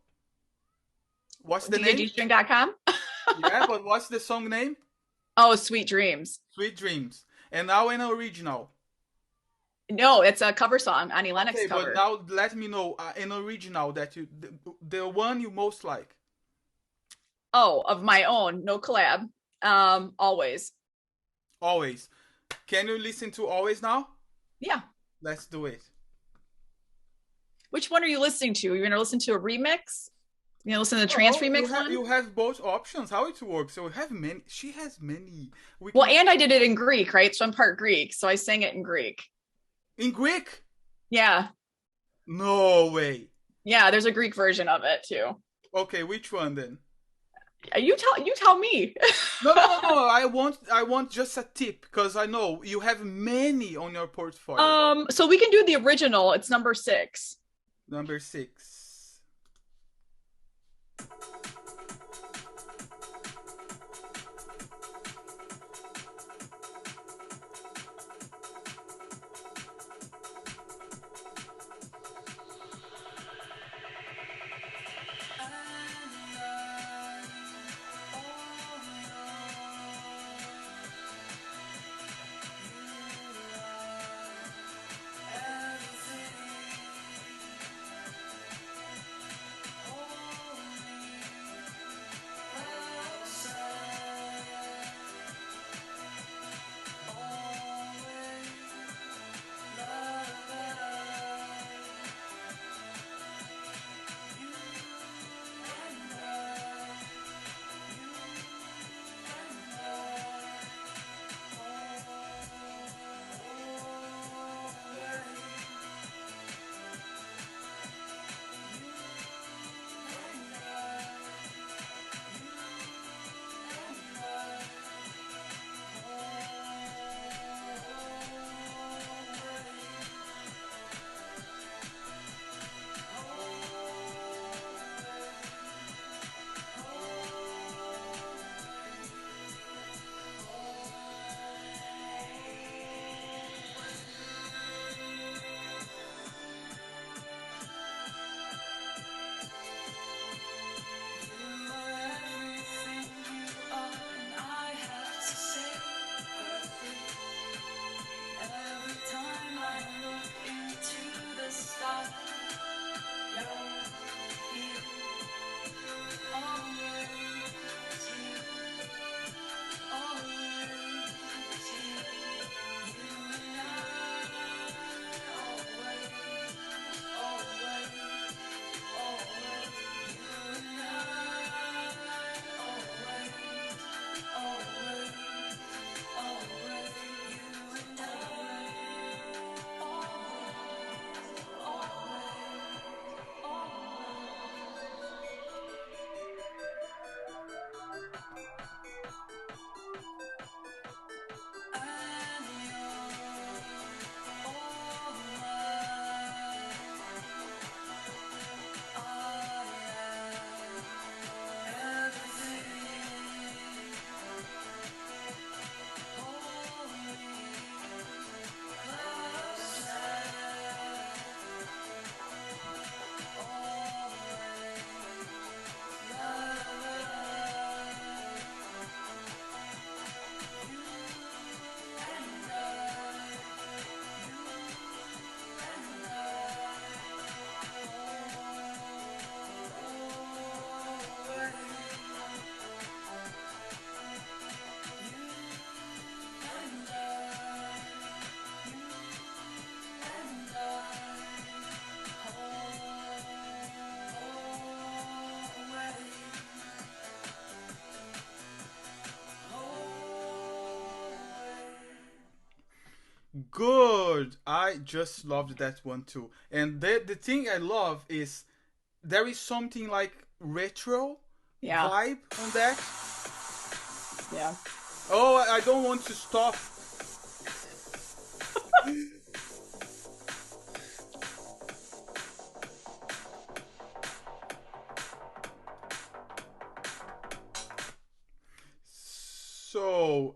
what's the name? DJGstring.com. Yeah, but what's the song name? Oh, Sweet Dreams. Sweet Dreams. And now an original. No, it's a cover song, Annie Lennox Okay, but cover. now let me know an original that the one you most like. Oh, of my own, no collab. Always. Always. Can you listen to Always now? Yeah. Let's do it. Which one are you listening to? You're gonna listen to a remix? You gonna listen to the trance Oh, remix one? you have both options. How it works? So we have many. She has many. Well, and I did it in Greek, right? So I'm part Greek, so I sang it in Greek. In Greek? Yeah. No way. Yeah, there's a Greek version of it too. Okay, which one then? You tell me. No. I want just a tip because I know you have many on your portfolio. So we can do the original. It's number 6. Number 6. good. I just loved that one too. And the thing I love is there is something like retro Yeah. vibe on that. Yeah. Oh, I don't want to stop. So,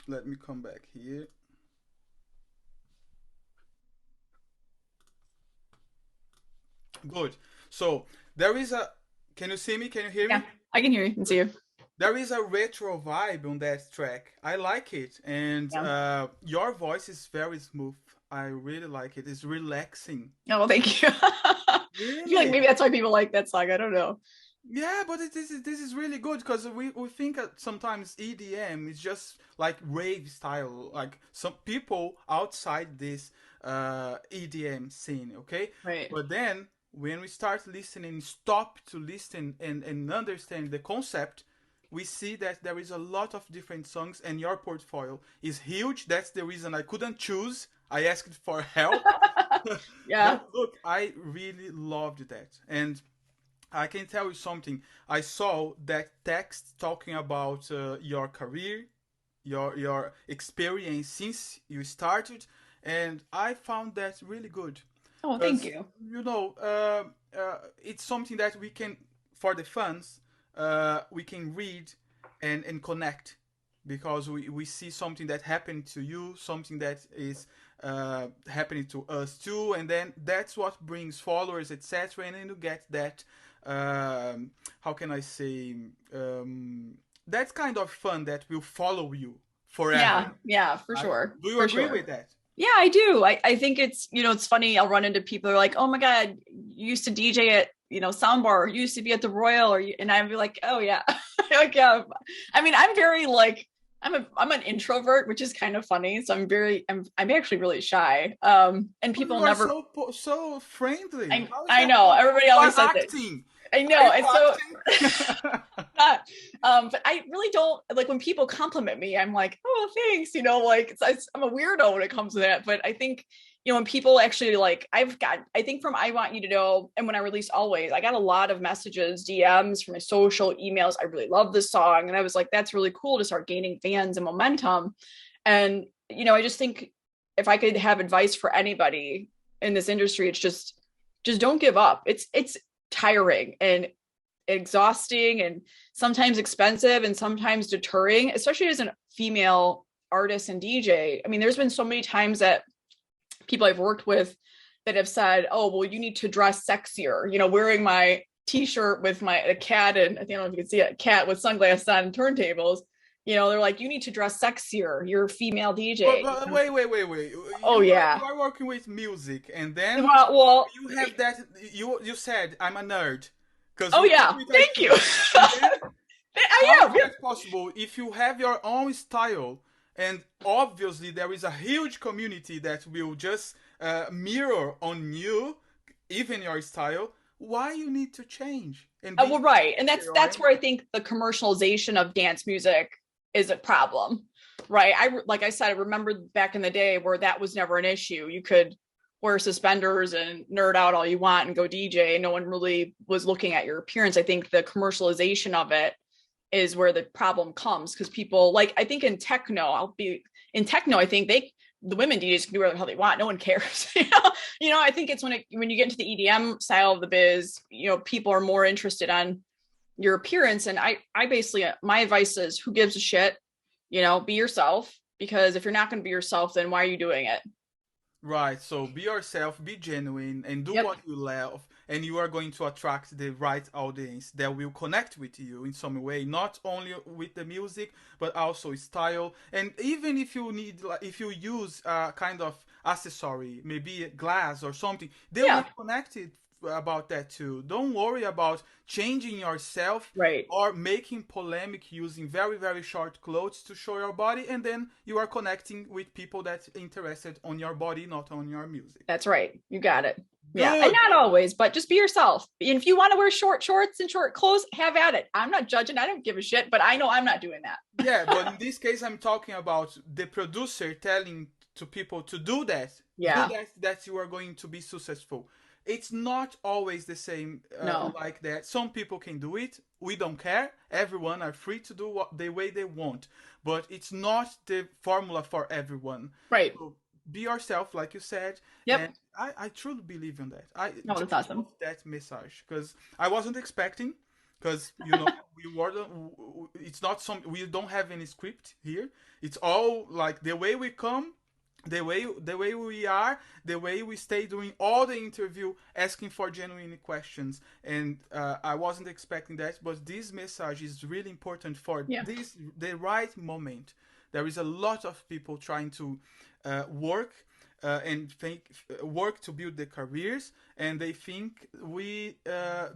let me come back here. Good. So there is a. Can you see me? Can you hear Yeah. me? I can hear you and see you. There is a retro vibe on that track. I like it, and Yeah. your voice is very smooth. I really like it. It's relaxing. Oh, thank you. I feel like Really? maybe that's why people like that song. I don't know. Yeah, but this is really good because we think sometimes EDM is just like rave style, like some people outside this EDM scene, okay? Right. But then when we start listening, stop to listen and understand the concept, we see that there is a lot of different songs, and your portfolio is huge. That's the reason I couldn't choose. I asked for help. Yeah. But look, I really loved that. And I can tell you something. I saw that text talking about your career, your experience since you started, and I found that really good Oh, thank because you. it's something that we can, for the fans, we can read and connect because we see something that happened to you, something that is happening to us too, and then that's what brings followers, etc. And then you get that, how can I say, that kind of fun that will follow you Yeah. forever. Yeah, for Right? sure. Do you For agree sure. with that? Yeah, I do. I think it's, it's funny. I'll run into people who are like, oh my God, you used to DJ at, Soundbar, or you used to be at the Royal, and I'd be like, oh yeah. Like, yeah. I mean, I'm very like, I'm an introvert, which is kind of funny. So I'm actually really shy. And Oh, people you are never, so friendly. How is I that know, possible? everybody You are always says it. acting. I Are know. you And so, acting? not, but I really don't like when people compliment me. I'm like, oh, thanks. Like I'm a weirdo when it comes to that. But I think, when people actually like, I think from I Want You to Know, and when I released Always, I got a lot of messages, DMs from my social emails. I really love this song, and I was like, that's really cool to start gaining fans and momentum. And I just think if I could have advice for anybody in this industry, it's just don't give up. It's tiring and exhausting and sometimes expensive and sometimes deterring, especially as a female artist and DJ. I mean, there's been so many times that people I've worked with that have said, "Oh, well, you need to dress sexier." Wearing my T-shirt with a cat, and I don't know if you can see a cat with sunglasses on and turntables. They're like, "You need to dress sexier. You're a female DJ." But wait. Oh You yeah. are working with music, and then Well, you have that. You said I'm a nerd because oh you work yeah. with Thank you. IT, and then how I is am. that possible if you have your own style? And obviously, there is a huge community that will just mirror on you, even your style. Why you need to change and be Well, right, and that's right? that's where I think the commercialization of dance music is a problem, right? Like I said, I remember back in the day where that was never an issue. You could wear suspenders and nerd out all you want and go DJ. No one really was looking at your appearance. I think the commercialization of it is where the problem comes because people like I think in techno, I think the women DJs can do whatever the hell they want. No one cares. I think it's when you get into the EDM style of the biz, people are more interested on your appearance. And I basically my advice is who gives a shit? Be yourself, because if you're not going to be yourself, then why are you doing it? Right. So be yourself, be genuine, and do Yep. what you love, and you are going to attract the right audience that will connect with you in some way, not only with the music, but also style. And even if you need, like, if you use a kind of accessory, maybe a glass or something, they will Yeah. connect it about that too. Don't worry about changing yourself Right. or making polemic using very very short clothes to show your body, and then you are connecting with people that interested on your body, not on your music. That's right. You got it. Yeah, and Good. not always, but just be yourself. And if you want to wear short shorts and short clothes, have at it. I'm not judging. I don't give a shit, but I know I'm not doing that. Yeah, but in this case, I'm talking about the producer telling to people to do Yeah. that you are going to be successful. It's not always the same No. like that. Some people can do it. We don't care. Everyone are free to do what the way they want, but it's not the formula for everyone. Right. So be yourself, like you said, Yep. and I truly believe in that. I No, just that's awesome. love that message because I wasn't expecting because we were it's not some we don't have any script here. It's all like the way we come, the way we are, the way we stay doing all the interview, asking for genuine questions. And I wasn't expecting that, but this message is really important for Yeah. this the right moment. There is a lot of people trying to work and work to build their careers, and they think we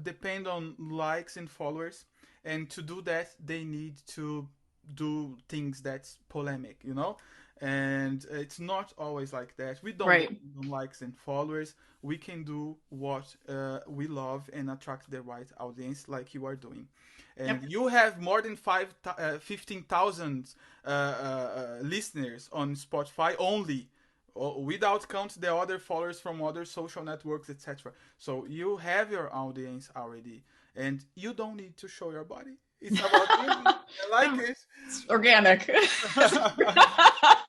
depend on likes and followers, and to do that they need to do things that's polemic. And it's not always like that. We don't Right. depend on likes and followers. We can do what we love and attract the right audience, like you are doing. And Yep. you have more than 15,000 listeners on Spotify only, without count the other followers from other social networks, etc. So you have your audience already, and you don't need to show your body. It's about you. I like it. It's organic.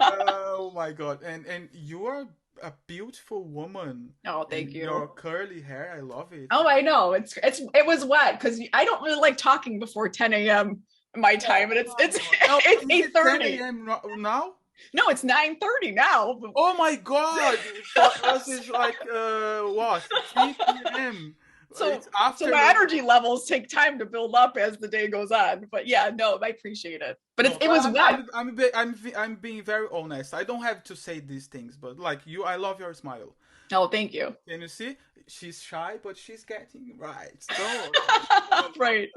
Oh my god! And you are a beautiful woman. Oh, And thank your you. curly hair, I love it. Oh, I know. It was wet because I don't really like talking before 10 a.m. my time, Oh and my it's god! Oh, it's is it 10 8:30. a.m. Now? No, it's 9:30 now. Oh my god! For us, it's like what 3 p.m. So It's so my afternoon. energy levels take time to build up as the day goes on. But yeah, no, I appreciate it. But No, it but was wet. I'm being very honest. I don't have to say these things, but like you, I love your smile. Oh, thank you. Can you see? She's shy, but she's getting right. Don't worry. Right.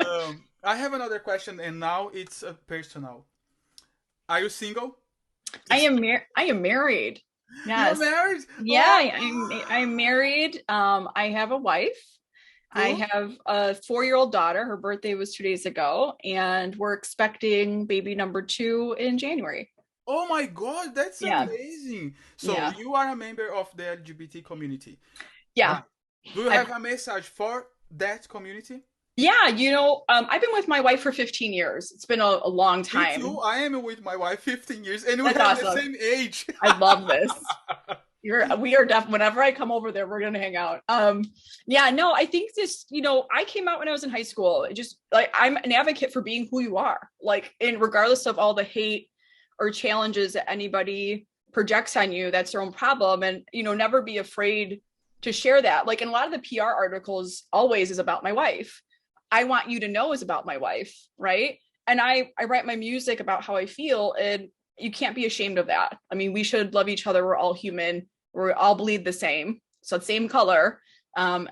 I have another question, and now it's personal. Are you single? I am married. You're Yes. married? Yeah, Oh, I'm married. I have a wife. I cool. have a 4-year-old daughter. Her birthday was 2 days ago, and we're expecting baby number two in January. Oh my God, that's Yeah. amazing. So Yeah. you are a member of the LGBT community, Yeah. right? Do you I've have a message for that community? Yeah, I've been with my wife for 15 years. It's been a long Me too. time. I am with my wife 15 years, and we That's have the awesome. same age. I love this. We are definitely, whenever I come over there, we're gonna hang out. Yeah, no, I think I came out when I was in high school. It just like I'm an advocate for being who you are. Like, and regardless of all the hate or challenges that anybody projects on you, that's their own problem. And never be afraid to share that. Like in a lot of the PR articles always is about my wife. I want you to know is about my wife, right? And I write my music about how I feel, and you can't be ashamed of that. I mean, we should love each other. We're all human. We all bleed the same, so same color.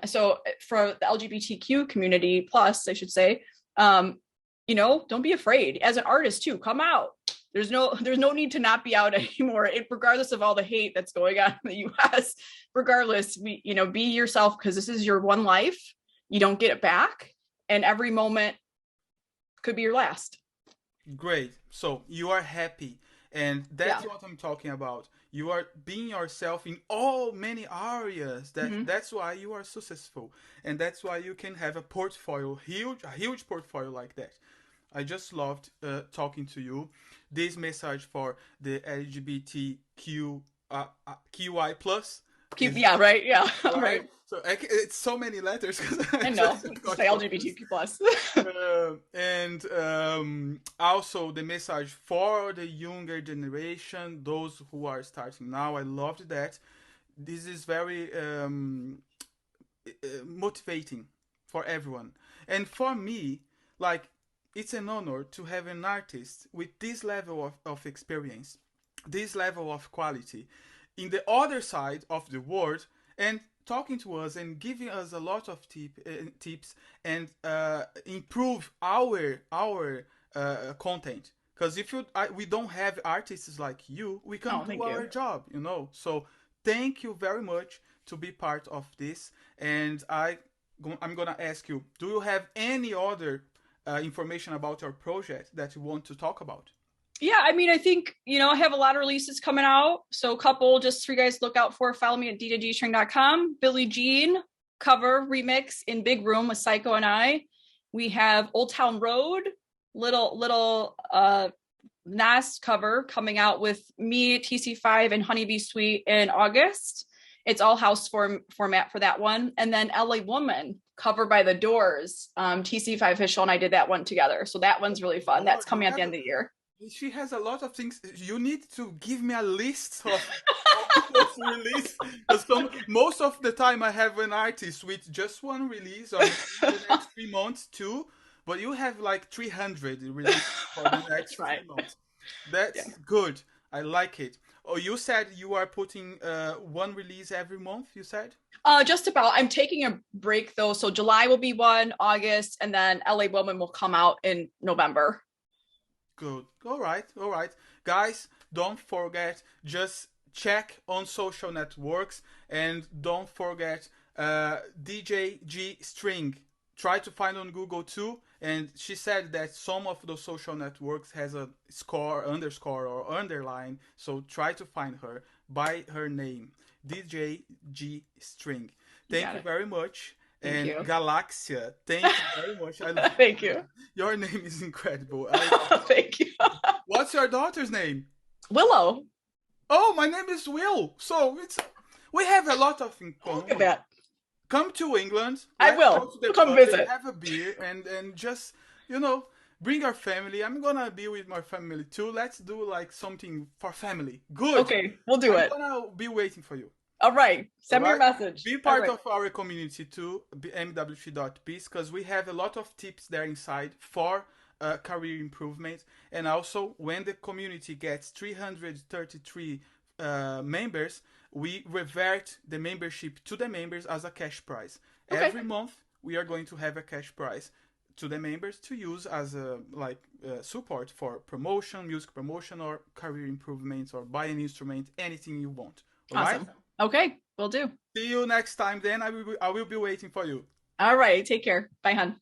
So for the LGBTQ community plus, I should say, don't be afraid. As an artist too, come out. There's no need to not be out anymore, regardless of all the hate that's going on in the U.S. Regardless, be yourself, because this is your one life. You don't get it back, and every moment could be your last. Great. So you are happy, and Yeah. that's what I'm talking about. You are being yourself in all many areas. Mm-hmm. That's why you are successful, and that's why you can have a huge portfolio like that. I just loved talking to you. This message for the LGBTQ QI plus is Yeah, right. Yeah. right. Right. So it's so many letters because I I know. just Just got say confused. LGBTQ plus. And also the message for the younger generation, those who are starting now. I loved that. This is very motivating for everyone. And for me, like, it's an honor to have an artist with this level of experience, this level of quality in the other side of the world, and talking to us and giving us a lot of tips and improve our content. Because if we don't have artists like you, we can't Oh, do thank our you. job. So thank you very much to be part of this. And I'm gonna ask you, do you have any other information about your project that you want to talk about? Yeah, I mean, I think, I have a lot of releases coming out. So a couple just for you guys to look out for. Follow me at djgstring.com. Billie Jean cover remix in Big Room with Psycho and I. We have Old Town Road, little Nas cover coming out with me, TC5, and Honeybee Sweet in August. It's all house format for that one. And then LA Woman cover by The Doors. TC5 Official and I did that one together. So that one's really fun. That's coming at the end of the year. She has a lot of things. You need to give me a list of people's release. Most of the time I have an artist with just one release on the next 3 months too. But you have like 300 releases for the next 3 months. That's good. I like it. Oh, you said you are putting one release every month, you said? Just about. I'm taking a break though. So July will be one, August, and then LA Woman will come out in November. Good. All right. Guys, don't forget, just check on social networks and don't forget DJ G String. Try to find on Google too. And she said that some of those social networks has a score, underscore, or underline. So try to find her by her name, DJ G String. Thank you very much. And Galaxia, thank you very much. Thank you. Your name is incredible. Thank you. What's your daughter's name? Willow. Oh, my name is Will. So we have a lot of in common. Look at that. Come to England. I will. Come visit. Have a beer and just, bring our family. I'm gonna be with my family too. Let's do like something for family. Good. Okay, we'll do it. I'm gonna be waiting for you. All right. Send me your message. Be part of our community too, mwc.biz, because we have a lot of tips there inside for career improvement. And also, when the community gets 333 members, we revert the membership to the members as a cash prize. Okay. Every month, we are going to have a cash prize to the members to use as support for promotion, music promotion, or career improvements, or buy an instrument, anything you want. Awesome. Right? Okay, will do. See you next time then. I will be waiting for you. All right. Take care. Bye, hon.